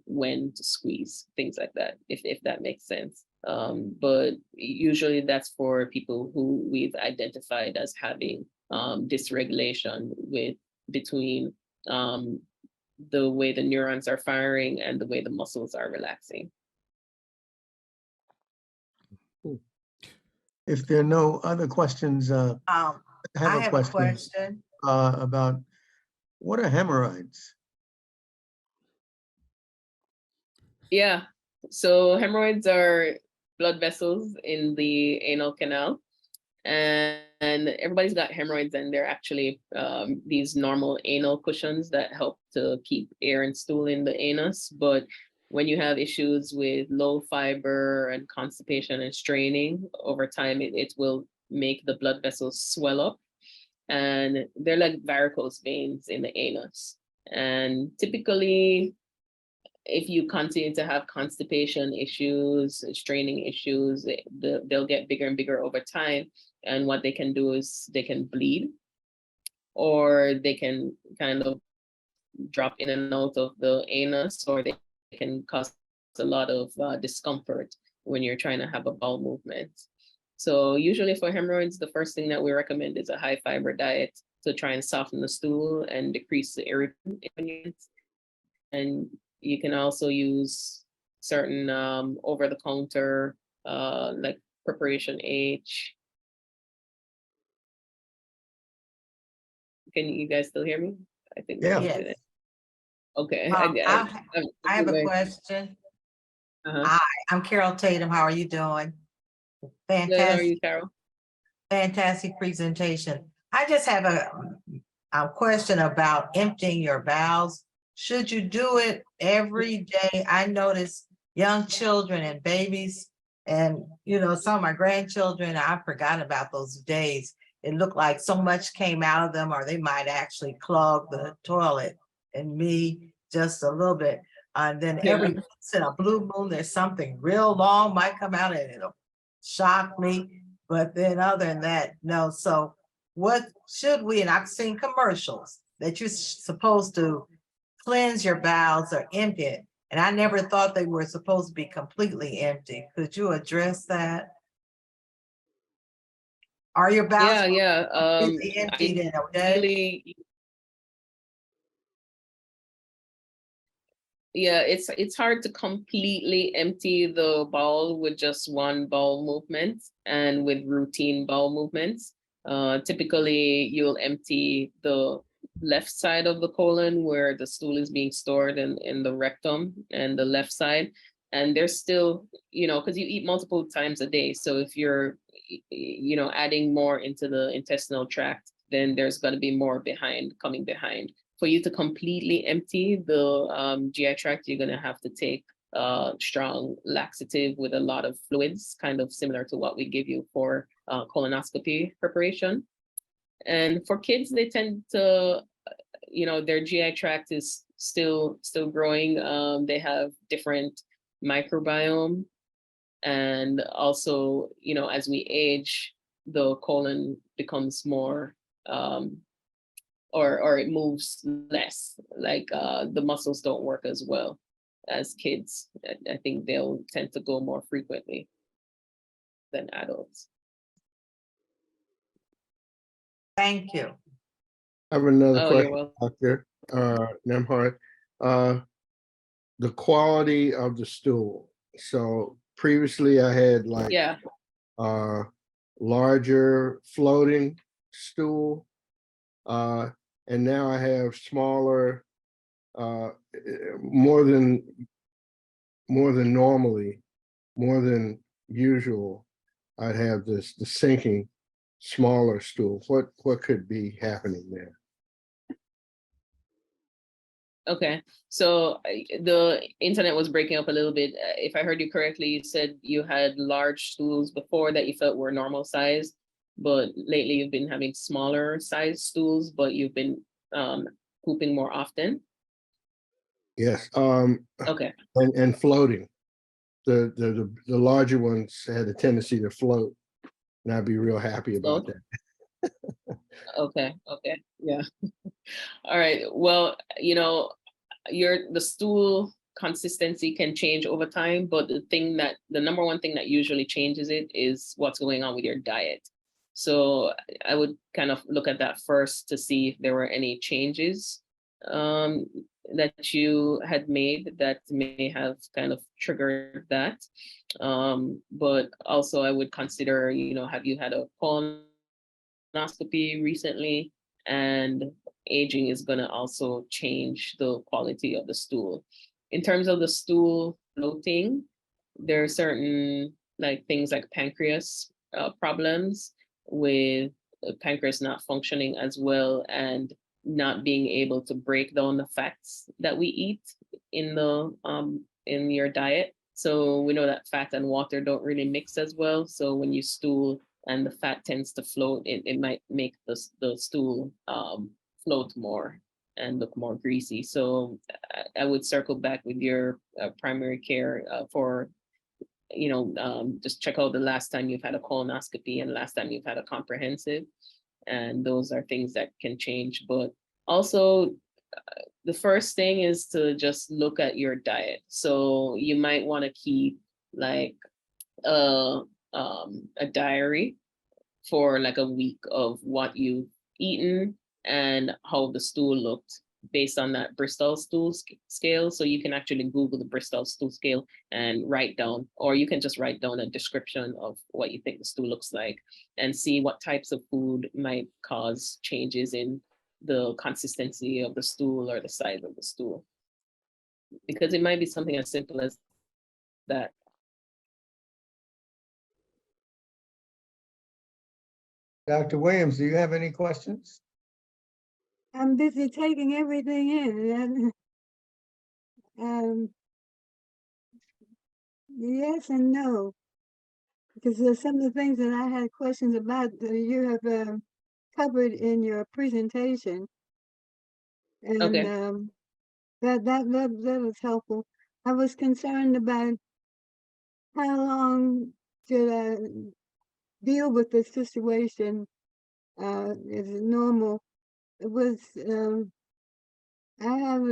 when to squeeze, things like that, if that makes sense. But usually that's for people who we've identified as having dysregulation between the way the neurons are firing and the way the muscles are relaxing. If there are no other questions, I I have a have a question question. about what are hemorrhoids? Yeah, so hemorrhoids are blood vessels in the anal canal, and everybody's got hemorrhoids, and they're actually these normal anal cushions that help to keep air and stool in the anus. But when you have issues with low fiber and constipation and straining over time, it will make the blood vessels swell up, and they're like varicose veins in the anus. And typically, if you continue to have constipation issues, straining issues, they'll get bigger and bigger over time. And what they can do is they can bleed, or they can kind of drop in and out of the anus, or they can cause a lot of discomfort when you're trying to have a bowel movement. So usually for hemorrhoids, the first thing that we recommend is a high fiber diet to try and soften the stool and decrease the irritants. And you can also use certain over-the-counter like preparation H. Can you guys still hear me? I think. Yeah. Yes. Okay. I have a question. Uh-huh. Hi, I'm Carol Tatum. How are you doing? Good. How are Fantastic, you, Carol? fantastic presentation. I just have a question about emptying your bowels. Should you do it every day? I notice young children and babies, and some of my grandchildren, I forgot about those days. It looked like so much came out of them, or they might actually clog the toilet, and me just a little bit. And then every once in a blue moon, there's something real long might come out, and it'll shock me. But then other than that, no. So what should we, and I've seen commercials that you're supposed to cleanse your bowels or empty it. And I never thought they were supposed to be completely empty. Could you address that? Are your bowels Yeah. completely emptied in a day? Yeah, it's hard to completely empty the bowel with just one bowel movement and with routine bowel movements. Typically, you'll empty the left side of the colon where the stool is being stored in the rectum and the left side. And there's still, because you eat multiple times a day. So if you're, adding more into the intestinal tract, then there's going to be more coming behind. For you to completely empty the GI tract, you're going to have to take strong laxative with a lot of fluids, kind of similar to what we give you for colonoscopy preparation. And for kids, they tend to, their GI tract is still growing. They have different microbiome. And also, as we age, the colon becomes more, or it moves less, like the muscles don't work as well as kids. I think they'll tend to go more frequently than adults. Thank you. I have another Oh, you're question, welcome. Dr. Nembhard. The quality of the stool. So previously I had like Yeah. larger floating stool, and now I have smaller, more than normally, more than usual. I'd have the sinking smaller stool. What could be happening there? Okay, so the internet was breaking up a little bit. If I heard you correctly, you said you had large stools before that you felt were normal size, but lately you've been having smaller size stools, but you've been pooping more often. Yes, Okay, and floating. The larger ones had a tendency to float, and I'd be real happy about float. that. Okay, yeah. All right. Well, the stool consistency can change over time, but the number one thing that usually changes it is what's going on with your diet. So I would kind of look at that first to see if there were any changes that you had made that may have kind of triggered that. But also I would consider, have you had a colonoscopy recently? And aging is going to also change the quality of the stool. In terms of the stool bloating, there are certain things like pancreas problems with pancreas not functioning as well and not being able to break down the fats that we eat in the in your diet. So we know that fat and water don't really mix as well. So when you stool and the fat tends to float, it might make the stool float more and look more greasy. So I would circle back with your primary care for, just check out the last time you've had a colonoscopy and last time you've had a comprehensive. And those are things that can change. But also, the first thing is to just look at your diet. So you might want to keep like a diary for like a week of what you've eaten and how the stool looked based on that Bristol stool scale. So you can actually Google the Bristol stool scale and write down, or you can just write down a description of what you think the stool looks like and see what types of food might cause changes in the consistency of the stool or the size of the stool. Because it might be something as simple as that. Dr. Williams, do you have any questions? I'm busy taking everything in. Yes and no, because there's some of the things that I had questions about that you have covered in your presentation, and Okay. that was helpful. I was concerned about how long should I deal with the situation. Is it normal? It was I have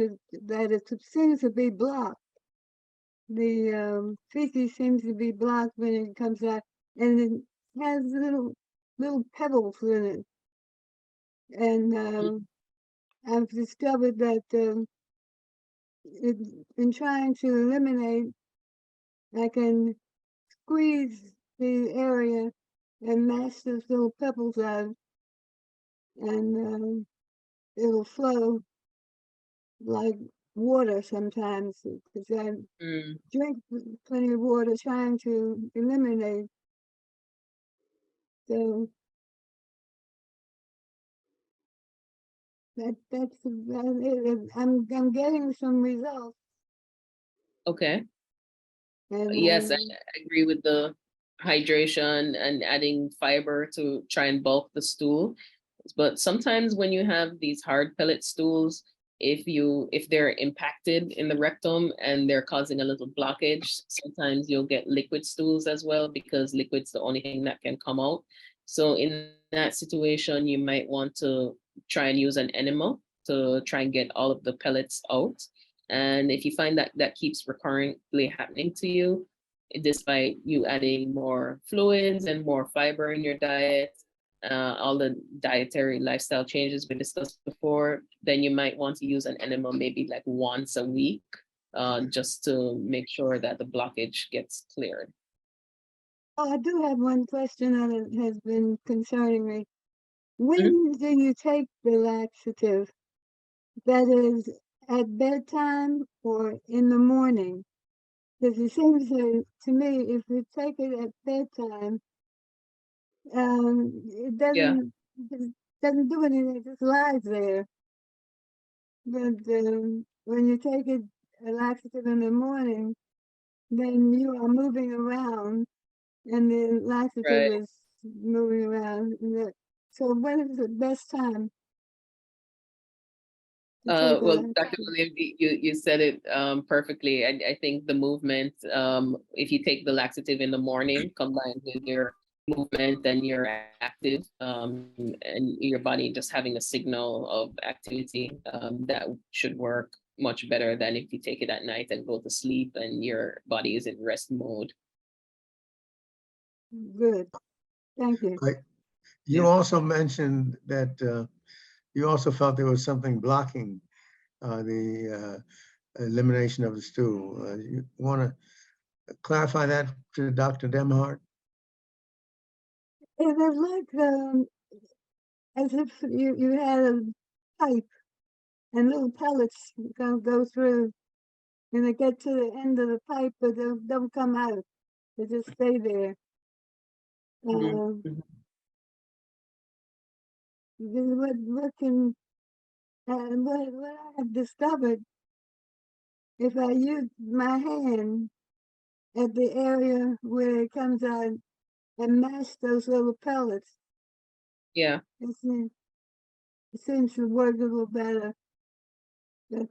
that it seems to be blocked. The feces seems to be blocked when it comes out, and it has little pebbles in it. And I've discovered that in trying to eliminate, I can squeeze the area and mash those little pebbles out, and it'll flow like water sometimes, because I drink plenty of water trying to eliminate. So that's about it. I'm getting some results. Okay. And Yes, I agree with the hydration and adding fiber to try and bulk the stool. But sometimes when you have these hard pellet stools, if they're impacted in the rectum and they're causing a little blockage, sometimes you'll get liquid stools as well, because liquid's the only thing that can come out. So in that situation, you might want to try and use an enema to try and get all of the pellets out. And if you find that that keeps recurrently happening to you, despite you adding more fluids and more fiber in your diet, all the dietary lifestyle changes we discussed before, then you might want to use an enema maybe like once a week, just to make sure that the blockage gets cleared. oh, I do have one question that has been concerning me. When do you take the laxative? That is at bedtime or in the morning? Because it seems to me, if you take it at bedtime, it Yeah. doesn't do anything. It just lies there. But when you take a laxative in the morning, then you are moving around, and the laxative Right. is moving around. So when is the best time to take a Well, Dr. laxative? Williams, you said it perfectly. I think the movement, if you take the laxative in the morning, combined with your movement and you're active, and your body just having a signal of activity, that should work much better than if you take it at night and go to sleep and your body is in rest mode. Good. Thank you. You Yeah. also mentioned that you also felt there was something blocking the elimination of the stool. You want to clarify that to Dr. Nembhard? It was like as if you had a pipe and little pellets go through, and they get to the end of the pipe, but they don't come out. They just stay there. Mhm. What can what I have discovered, if I use my hand at the area where it comes out and mash those little pellets, Yeah. it seems to work a little better. But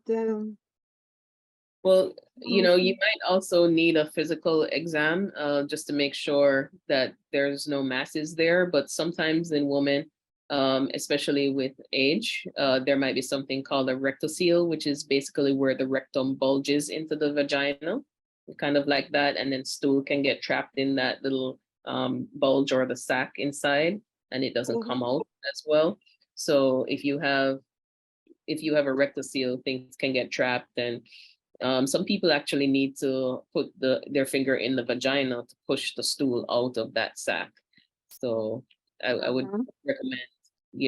Well, you might also need a physical exam, just to make sure that there's no masses there. But sometimes in women, especially with age, there might be something called a rectocele, which is basically where the rectum bulges into the vagina, kind of like that. And then stool can get trapped in that little bulge or the sac inside, and it doesn't come out as well. So if you have a rectocele, things can get trapped. And some people actually need to put their finger in the vagina to push the stool out of that sac. So I would recommend,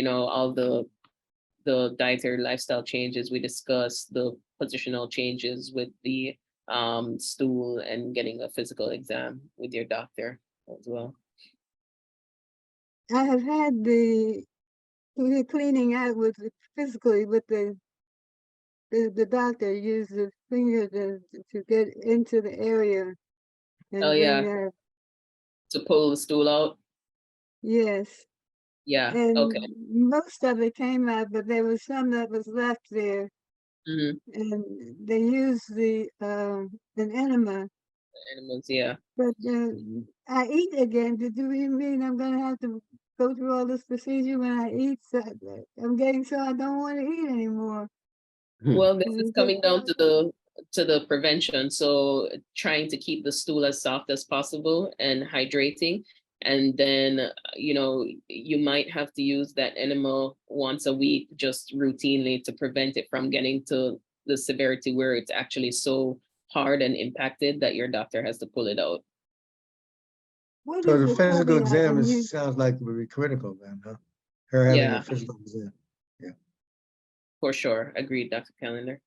all the dietary lifestyle changes we discussed, the positional changes with the stool, and getting a physical exam with your doctor as well. I have had the cleaning out physically with the doctor used the finger to get into the area and Oh bring yeah, that. to pull the stool out. Yes. Yeah. And Okay. most of it came out, but there was some that was left there. Mm-hmm. And they used an enema. Animals. Yeah. But I eat again. Do you mean I'm going to have to go through all this procedure when I eat? So I'm getting so I don't want to eat anymore. Well, this And is it gets coming down worse. to the prevention. So trying to keep the stool as soft as possible and hydrating. And then, you might have to use that enema once a week, just routinely, to prevent it from getting to the severity where it's actually so hard and impacted that your doctor has to pull it out. What So is the the physical caveat exam when you? sounds like it would be critical then, huh? Her having a Yeah, physical exam. for sure. Agreed, Dr. Callender.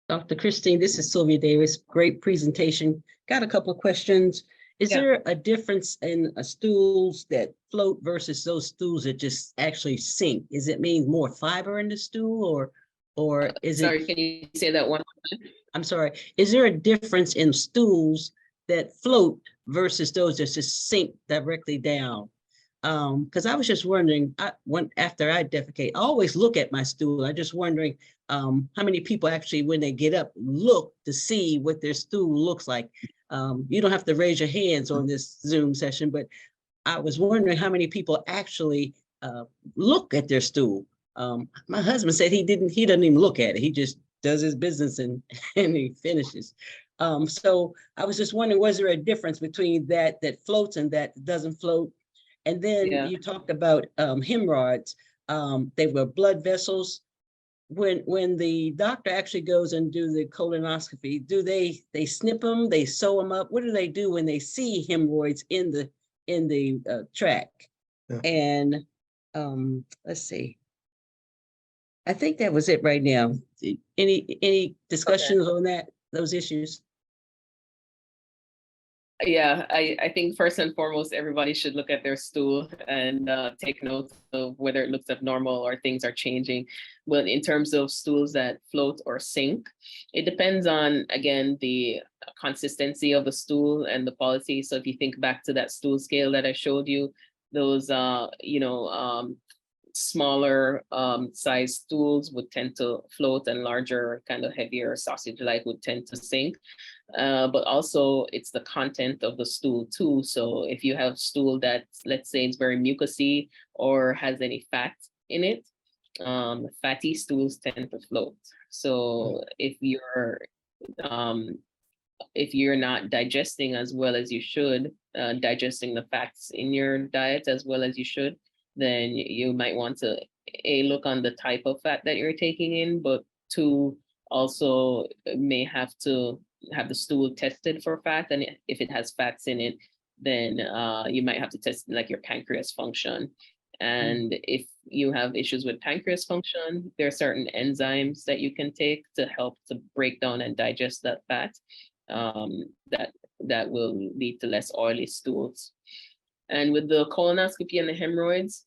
Dr. Christine, this is Sylvia Davis. Great presentation. Got a couple of questions. Is Yeah. there a difference in stools that float versus those stools that just actually sink? Is it mean more fiber in the stool, or is Sorry, it? can you say that one more time? I'm sorry. Is there a difference in stools that float versus those that just sink directly down? Because I was just wondering, after I defecate, I always look at my stool. I'm just wondering how many people actually, when they get up, look to see what their stool looks like. You don't have to raise your hands on this Zoom session, but I was wondering how many people actually look at their stool. My husband said he doesn't even look at it. He just does his business and he finishes. So I was just wondering, was there a difference between that floats and that doesn't float? And then Yeah. you talked about hemorrhoids. They were blood vessels. When the doctor actually goes and do the colonoscopy, do they snip them? They sew them up? What do they do when they see hemorrhoids in the track? Yeah. And let's see. I think that was it right now. Any discussions on those issues? Yeah, I think first and foremost, everybody should look at their stool and take note of whether it looks abnormal or things are changing. But in terms of stools that float or sink, it depends on, again, the consistency of the stool and the quality. So if you think back to that stool scale that I showed you, those, smaller size stools would tend to float, and larger, kind of heavier sausage-like would tend to sink. But also it's the content of the stool too. So if you have stool that, let's say, is very mucousy or has any fat in it, fatty stools tend to float. So if you're not digesting as well as you should, digesting the fats in your diet as well as you should, then you might want to look on the type of fat that you're taking in, but two, also may have to have the stool tested for fat. And if it has fats in it, then you might have to test like your pancreas function. And if you have issues with pancreas function, there are certain enzymes that you can take to help to break down and digest that fat. That will lead to less oily stools. And with the colonoscopy and the hemorrhoids,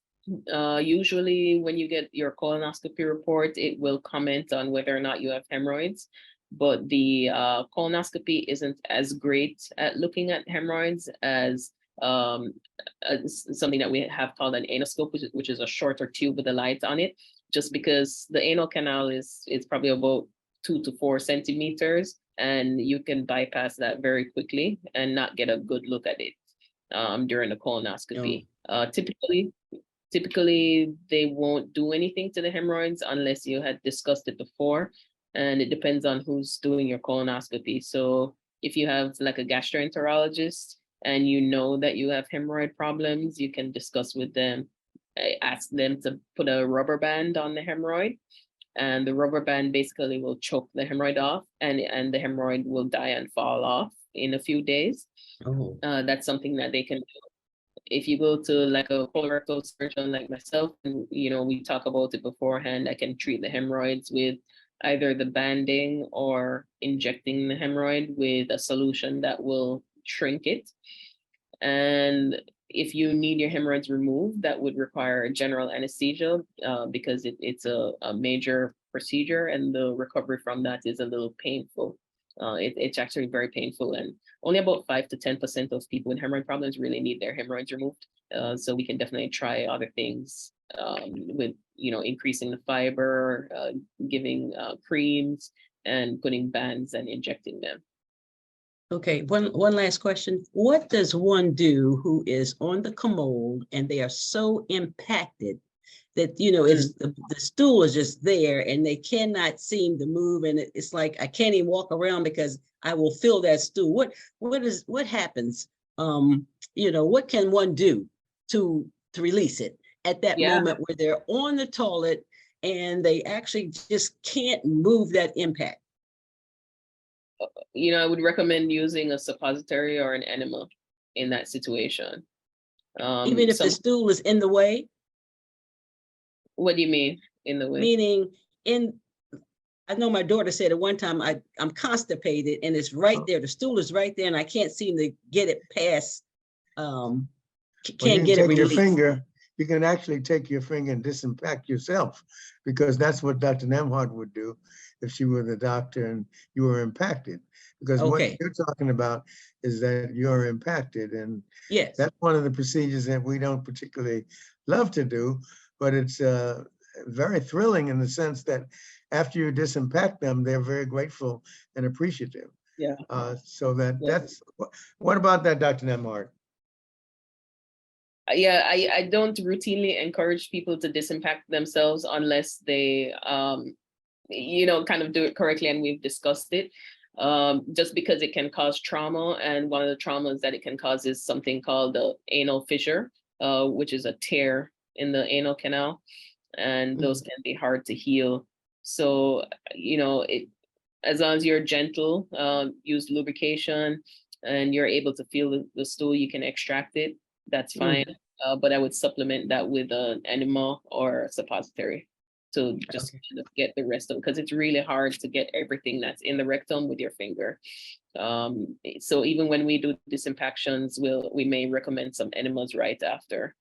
usually when you get your colonoscopy report, it will comment on whether or not you have hemorrhoids. But the colonoscopy isn't as great at looking at hemorrhoids as something that we have called an anoscope, which is a shorter tube with a light on it, just because the anal canal is probably about 2 to 4 centimeters, and you can bypass that very quickly and not get a good look at it during the colonoscopy. Typically, they won't do anything to the hemorrhoids unless you had discussed it before, and it depends on who's doing your colonoscopy. So if you have like a gastroenterologist and you know that you have hemorrhoid problems, you can discuss with them, ask them to put a rubber band on the hemorrhoid, and the rubber band basically will choke the hemorrhoid off, and the hemorrhoid will die and fall off in a few days. Oh, That's something that they can do. If you go to like a colorectal surgeon like myself, and we talk about it beforehand, I can treat the hemorrhoids with either the banding or injecting the hemorrhoid with a solution that will shrink it. And if you need your hemorrhoids removed, that would require general anesthesia because it's a major procedure, and the recovery from that is a little painful. It's actually very painful, and only about 5 to 10% of people with hemorrhoid problems really need their hemorrhoids removed. So we can definitely try other things with increasing the fiber, giving creams, and putting bands and injecting them. okay. One last question. What does one do who is on the commode and they are so impacted that, it's the stool is just there and they cannot seem to move, and it's like I can't even walk around because I will feel that stool. What happens? What can one do to release it at that moment where they're on the toilet and they actually just can't move that impact? I would recommend using a suppository or an enema in that situation. Even if the stool is in the way? What do you mean in the way? Meaning I know my daughter said at one time, I'm constipated and it's right there. The stool is right there and I can't seem to get it past, can't get it released. You can actually take your finger and disinfect yourself, because that's what Dr. Nembhard would do if she were the doctor and you were impacted. Because what you're talking about is that you're impacted, and that's one of the procedures that we don't particularly love to do, but it's very thrilling in the sense that after you disinfect them, they're very grateful and appreciative. So that's, what about that, Dr. Nembhard? I don't routinely encourage people to disinfect themselves unless they, kind of do it correctly, and we've discussed it. Just because it can cause trauma, and one of the traumas that it can cause is something called the anal fissure, which is a tear in the anal canal, and those can be hard to heal. So, as long as you're gentle, use lubrication, and you're able to feel the stool, you can extract it. That's fine. But I would supplement that with an enema or a suppository to just kind of get the rest of, because it's really hard to get everything that's in the rectum with your finger. So even when we do disimpactions, we may recommend some enemas right after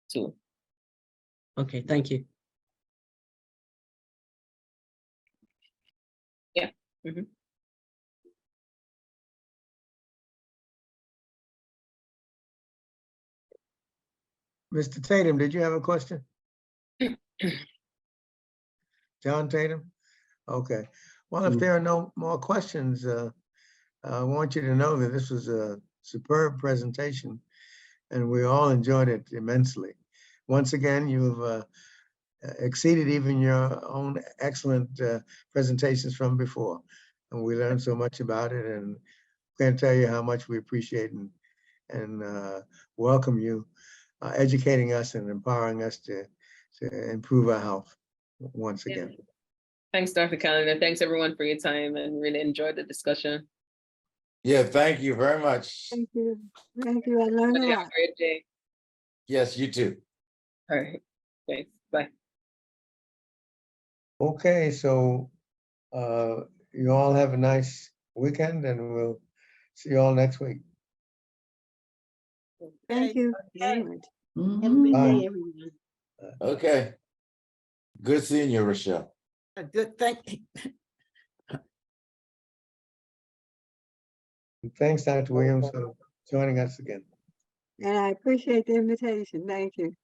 too. Okay, thank you. Yeah. Mhm. Mr. Tatum, did you have a question? John Tatum? Okay. Well, if there are no more questions, I want you to know that this was a superb presentation and we all enjoyed it immensely. Once again, you've exceeded even your own excellent presentations from before. And we learned so much about it, and can't tell you how much we appreciate and welcome you educating us and empowering us to improve our health once again. Yeah. Thanks, Dr. Callender. Thanks everyone for your time, and really enjoyed the discussion. Yeah, thank you very much. Thank you. Thank you. I learned a Have a lot. great day. Yes, you too. All right. Thanks. Bye. Okay, so you all have a nice weekend and we'll see you all next week. Thank you very Okay. much. Have a good Bye. day, everyone. Okay. Good seeing you, Rochelle. A good thing. Thanks, Dr. Williams, for joining us again. And I appreciate the invitation. Thank you.